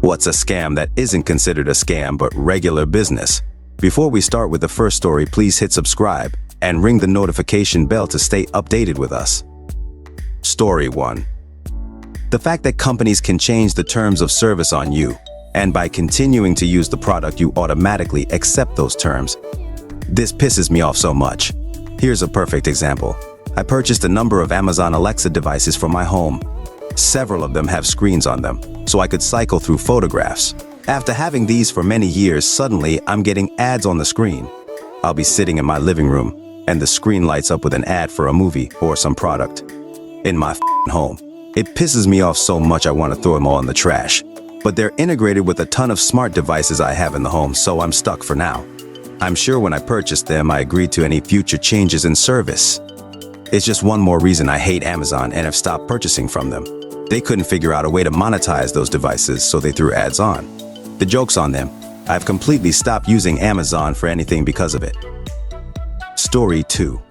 What's a scam that isn't considered a scam but regular business? Before we start with the first story, please hit subscribe and ring the notification bell to stay updated with us. Story 1. The fact that companies can change the terms of service on you, and by continuing to use the product, you automatically accept those terms. This pisses me off so much. Here's a perfect example. I purchased a number of Amazon Alexa devices for my home. Several of them have screens on them, so I could cycle through photographs. After having these for many years, suddenly I'm getting ads on the screen. I'll be sitting in my living room, and the screen lights up with an ad for a movie or some product. In my home. It pisses me off so much I want to throw them all in the trash. But they're integrated with a ton of smart devices I have in the home, so I'm stuck for now. I'm sure when I purchased them, I agreed to any future changes in service. It's just one more reason I hate Amazon and have stopped purchasing from them. They couldn't figure out a way to monetize those devices, so they threw ads on. The joke's on them. I've completely stopped using Amazon for anything because of it. Story 2.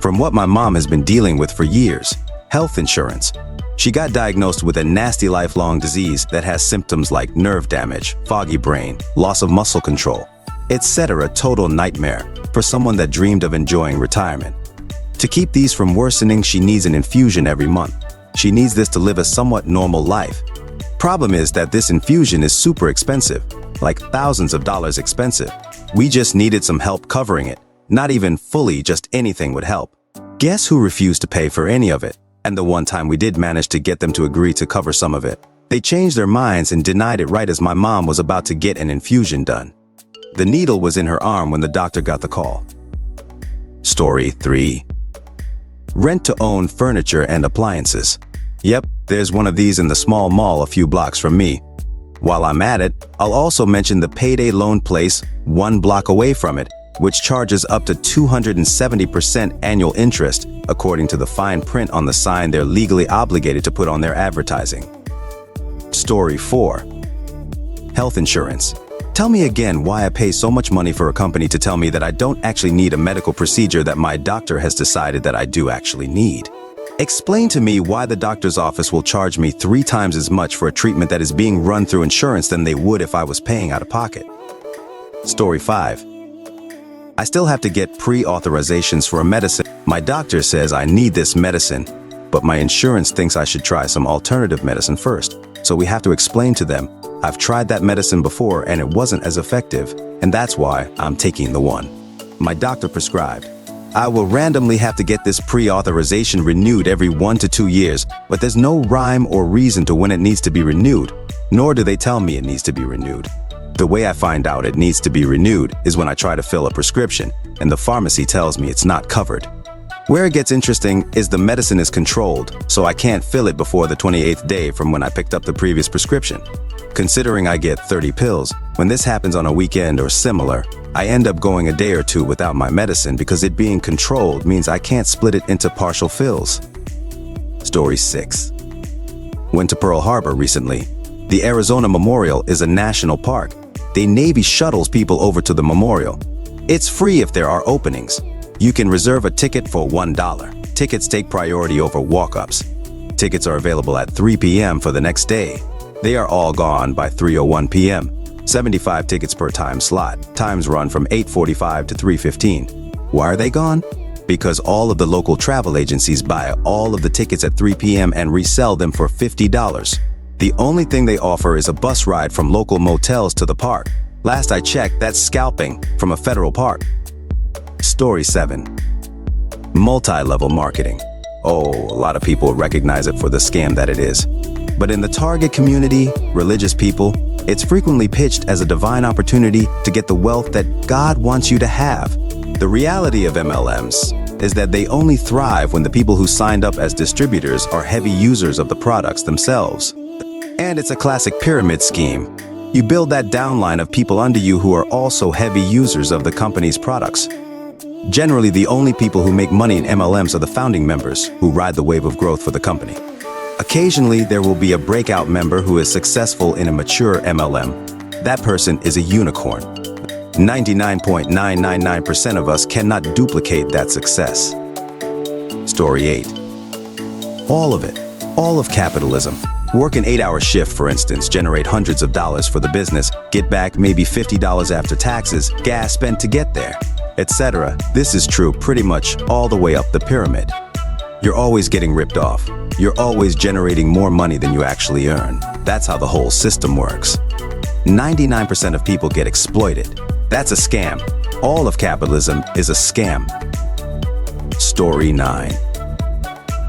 From what my mom has been dealing with for years, health insurance. She got diagnosed with a nasty lifelong disease that has symptoms like nerve damage, foggy brain, loss of muscle control, etc. Total nightmare for someone that dreamed of enjoying retirement. To keep these from worsening, she needs an infusion every month. She needs this to live a somewhat normal life. Problem is that this infusion is super expensive, like thousands of dollars expensive. We just needed some help covering it. Not even fully, just anything would help. Guess who refused to pay for any of it? And the one time we did manage to get them to agree to cover some of it, they changed their minds and denied it right as my mom was about to get an infusion done. The needle was in her arm when the doctor got the call. Story 3. Rent-to-own furniture and appliances. Yep, there's one of these in the small mall a few blocks from me. While I'm at it, I'll also mention the Payday Loan Place one block away from it, which charges up to 270% annual interest, according to the fine print on the sign they're legally obligated to put on their advertising. Story 4. Health insurance. Tell me again why I pay so much money for a company to tell me that I don't actually need a medical procedure that my doctor has decided that I do actually need. Explain to me why the doctor's office will charge me 3 times as much for a treatment that is being run through insurance than they would if I was paying out of pocket. Story 5. I still have to get pre-authorizations for a medicine. My doctor says I need this medicine, but my insurance thinks I should try some alternative medicine first. So we have to explain to them, I've tried that medicine before and it wasn't as effective, and that's why I'm taking the one my doctor prescribed. I will randomly have to get this pre-authorization renewed every 1 to 2 years, but there's no rhyme or reason to when it needs to be renewed, nor do they tell me it needs to be renewed. The way I find out it needs to be renewed is when I try to fill a prescription, and the pharmacy tells me it's not covered. Where it gets interesting is the medicine is controlled, so I can't fill it before the 28th day from when I picked up the previous prescription. Considering I get 30 pills, when this happens on a weekend or similar, I end up going a day or 2 without my medicine because it being controlled means I can't split it into partial fills. Story 6. Went to Pearl Harbor recently. The Arizona Memorial is a national park. The Navy shuttles people over to the memorial. It's free if there are openings. You can reserve a ticket for $1. Tickets take priority over walk-ups. Tickets are available at 3 p.m. for the next day. They are all gone by 3:01 p.m. 75 tickets per time slot. Times run from 8:45 to 3:15. Why are they gone? Because all of the local travel agencies buy all of the tickets at 3 p.m. and resell them for $50. The only thing they offer is a bus ride from local motels to the park. Last I checked, that's scalping from a federal park. Story 7. Multi-level marketing. Oh, a lot of people recognize it for the scam that it is. But in the target community, religious people, it's frequently pitched as a divine opportunity to get the wealth that God wants you to have. The reality of MLMs is that they only thrive when the people who signed up as distributors are heavy users of the products themselves. And it's a classic pyramid scheme. You build that downline of people under you who are also heavy users of the company's products. Generally, the only people who make money in MLMs are the founding members who ride the wave of growth for the company. Occasionally, there will be a breakout member who is successful in a mature MLM. That person is a unicorn. 99.999% of us cannot duplicate that success. Story 8. All of it, all of capitalism, Work an 8-hour shift, for instance, generate hundreds of dollars for the business, get back maybe $50 after taxes, gas spent to get there, etc. This is true pretty much all the way up the pyramid. You're always getting ripped off. You're always generating more money than you actually earn. That's how the whole system works. 99% of people get exploited. That's a scam. All of capitalism is a scam. Story 9.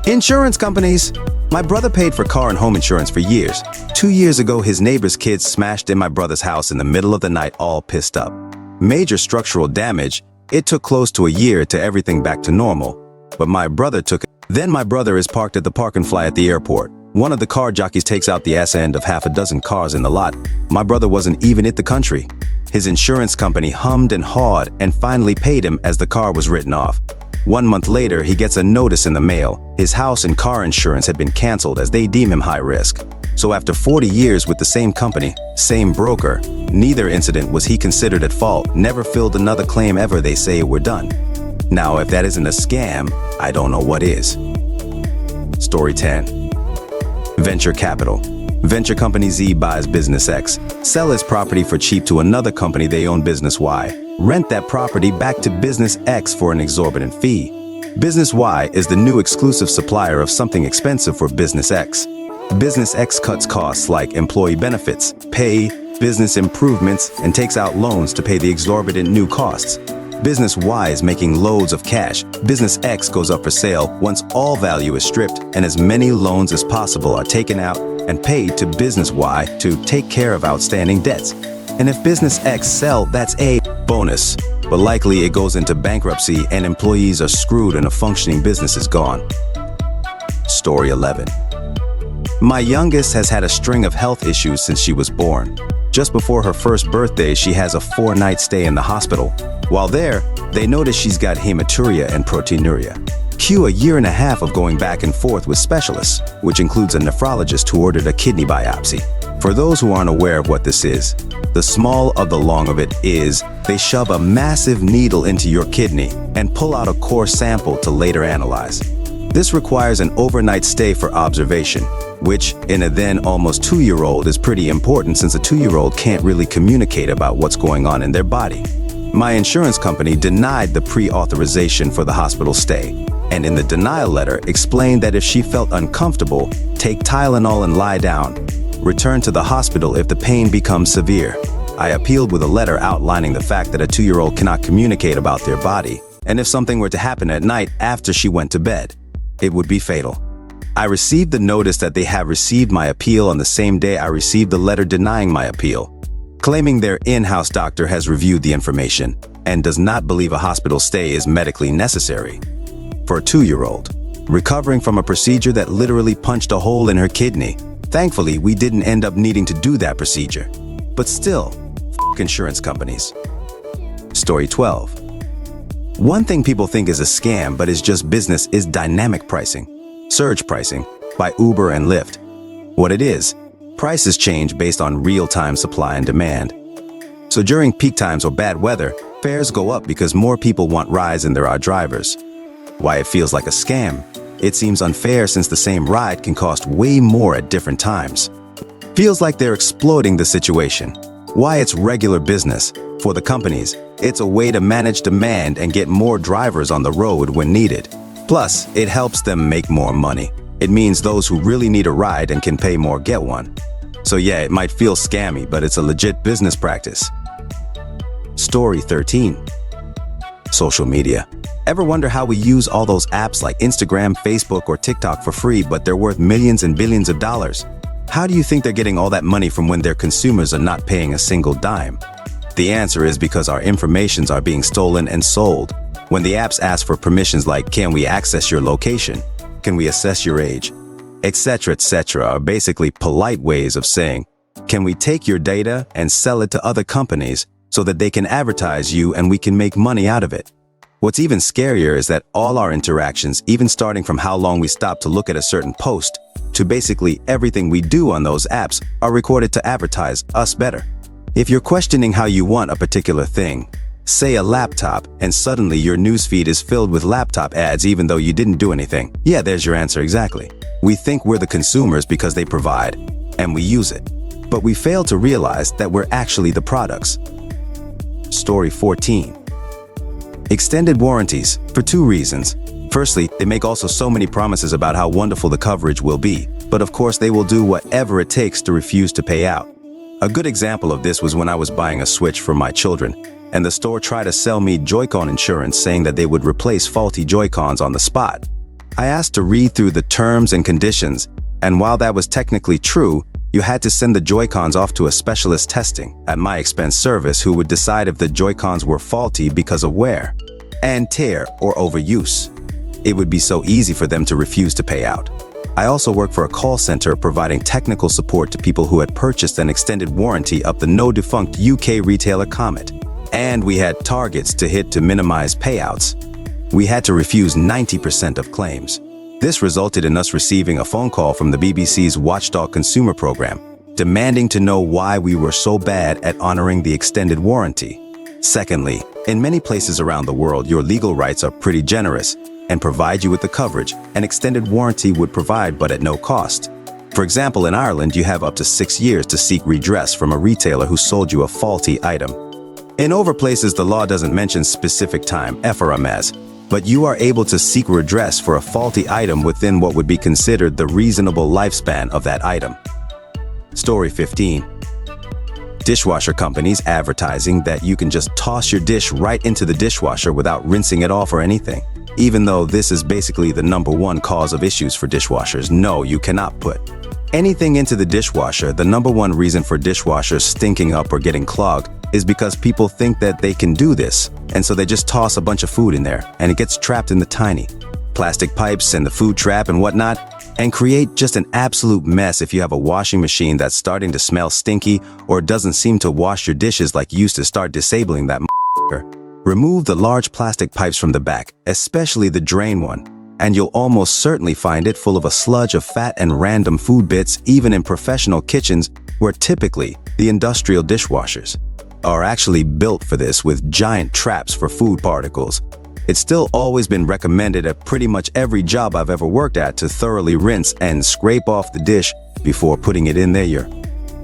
Insurance companies. My brother paid for car and home insurance for years. 2 years ago, his neighbor's kids smashed in my brother's house in the middle of the night, all pissed up. Major structural damage. It took close to a year to everything back to normal. But my brother took it. Then my brother is parked at the park and fly at the airport. One of the car jockeys takes out the ass end of half a dozen cars in the lot. My brother wasn't even in the country. His insurance company hummed and hawed and finally paid him as the car was written off. 1 month later, he gets a notice in the mail. His house and car insurance had been canceled as they deem him high risk. So after 40 years with the same company, same broker, neither incident was he considered at fault, never filled another claim ever. They say we're done. Now, if that isn't a scam, I don't know what is. Story 10. Venture capital. Venture company Z buys business X, sell its property for cheap to another company they own, business Y, rent that property back to business X for an exorbitant fee. Business Y is the new exclusive supplier of something expensive for business X. Business X cuts costs like employee benefits, pay, business improvements, and takes out loans to pay the exorbitant new costs. Business Y is making loads of cash. Business X goes up for sale once all value is stripped and as many loans as possible are taken out and paid to Business Y to take care of outstanding debts. And if Business X sell, that's a bonus. But likely it goes into bankruptcy and employees are screwed and a functioning business is gone. Story 11. My youngest has had a string of health issues since she was born. Just before her first birthday, she has a 4-night stay in the hospital. While there, they notice she's got hematuria and proteinuria. Cue a year and a half of going back and forth with specialists, which includes a nephrologist who ordered a kidney biopsy. For those who aren't aware of what this is, the small of the long of it is they shove a massive needle into your kidney and pull out a core sample to later analyze. This requires an overnight stay for observation, which in a then almost 2-year-old is pretty important since a 2-year-old can't really communicate about what's going on in their body. My insurance company denied the pre-authorization for the hospital stay, and in the denial letter explained that if she felt uncomfortable, take Tylenol and lie down. Return to the hospital if the pain becomes severe. I appealed with a letter outlining the fact that a 2-year-old cannot communicate about their body, and if something were to happen at night after she went to bed, it would be fatal. I received the notice that they have received my appeal on the same day I received the letter denying my appeal, claiming their in-house doctor has reviewed the information and does not believe a hospital stay is medically necessary. For a 2-year-old, recovering from a procedure that literally punched a hole in her kidney. Thankfully, we didn't end up needing to do that procedure. But still, insurance companies. Story 12. One thing people think is a scam but is just business is dynamic pricing. Surge pricing by Uber and Lyft. What it is, prices change based on real-time supply and demand. So during peak times or bad weather, fares go up because more people want rides than there are drivers. Why it feels like a scam? It seems unfair since the same ride can cost way more at different times. Feels like they're exploiting the situation. Why it's regular business. For the companies, it's a way to manage demand and get more drivers on the road when needed. Plus, it helps them make more money. It means those who really need a ride and can pay more get one. So yeah, it might feel scammy, but it's a legit business practice. Story 13. Social media. Ever wonder how we use all those apps like Instagram, Facebook, or TikTok for free, but they're worth millions and billions of dollars? How do you think they're getting all that money from when their consumers are not paying a single dime? The answer is because our informations are being stolen and sold. When the apps ask for permissions like, can we access your location? Can we assess your age? Etc. are basically polite ways of saying, can we take your data and sell it to other companies so that they can advertise you and we can make money out of it? What's even scarier is that all our interactions, even starting from how long we stop to look at a certain post, to basically everything we do on those apps, are recorded to advertise us better. If you're questioning how you want a particular thing, say a laptop, and suddenly your newsfeed is filled with laptop ads even though you didn't do anything. Yeah, there's your answer exactly. We think we're the consumers because they provide, and we use it. But we fail to realize that we're actually the products. Story 14. Extended warranties, for two reasons. Firstly, they make also so many promises about how wonderful the coverage will be, but of course they will do whatever it takes to refuse to pay out. A good example of this was when I was buying a Switch for my children, and the store tried to sell me Joy-Con insurance saying that they would replace faulty Joy-Cons on the spot. I asked to read through the terms and conditions, and while that was technically true, you had to send the Joy-Cons off to a specialist testing at my expense service who would decide if the Joy-Cons were faulty because of wear and tear or overuse. It would be so easy for them to refuse to pay out. I also work for a call center providing technical support to people who had purchased an extended warranty of the no-defunct UK retailer Comet, and we had targets to hit to minimize payouts. We had to refuse 90% of claims. This resulted in us receiving a phone call from the BBC's Watchdog Consumer Program, demanding to know why we were so bad at honoring the extended warranty. Secondly, in many places around the world, your legal rights are pretty generous and provide you with the coverage an extended warranty would provide, but at no cost. For example, in Ireland, you have up to 6 years to seek redress from a retailer who sold you a faulty item. In other places, the law doesn't mention specific time, FRMS, but you are able to seek redress for a faulty item within what would be considered the reasonable lifespan of that item. Story 15. Dishwasher companies advertising that you can just toss your dish right into the dishwasher without rinsing it off or anything. Even though this is basically the #1 cause of issues for dishwashers, no, you cannot put anything into the dishwasher. The #1 reason for dishwashers stinking up or getting clogged is because people think that they can do this, and so they just toss a bunch of food in there, and it gets trapped in the tiny plastic pipes and the food trap and whatnot, and create just an absolute mess if you have a washing machine that's starting to smell stinky or doesn't seem to wash your dishes like you used to. Start disabling that motherfucker. Remove the large plastic pipes from the back, especially the drain one, and you'll almost certainly find it full of a sludge of fat and random food bits, even in professional kitchens where typically the industrial dishwashers are actually built for this with giant traps for food particles. It's still always been recommended at pretty much every job I've ever worked at to thoroughly rinse and scrape off the dish before putting it in there. Your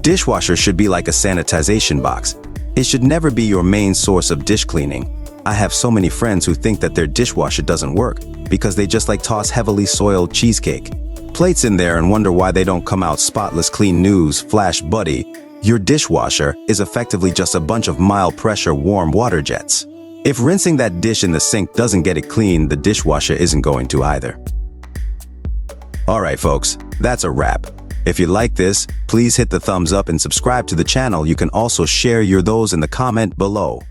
dishwasher should be like a sanitization box. It should never be your main source of dish cleaning. I have so many friends who think that their dishwasher doesn't work because they just toss heavily soiled cheesecake plates in there and wonder why they don't come out spotless clean. News flash, buddy. Your dishwasher is effectively just a bunch of mild pressure warm water jets. If rinsing that dish in the sink doesn't get it clean, the dishwasher isn't going to either. Alright folks, that's a wrap. If you like this, please hit the thumbs up and subscribe to the channel. You can also share your thoughts in the comment below.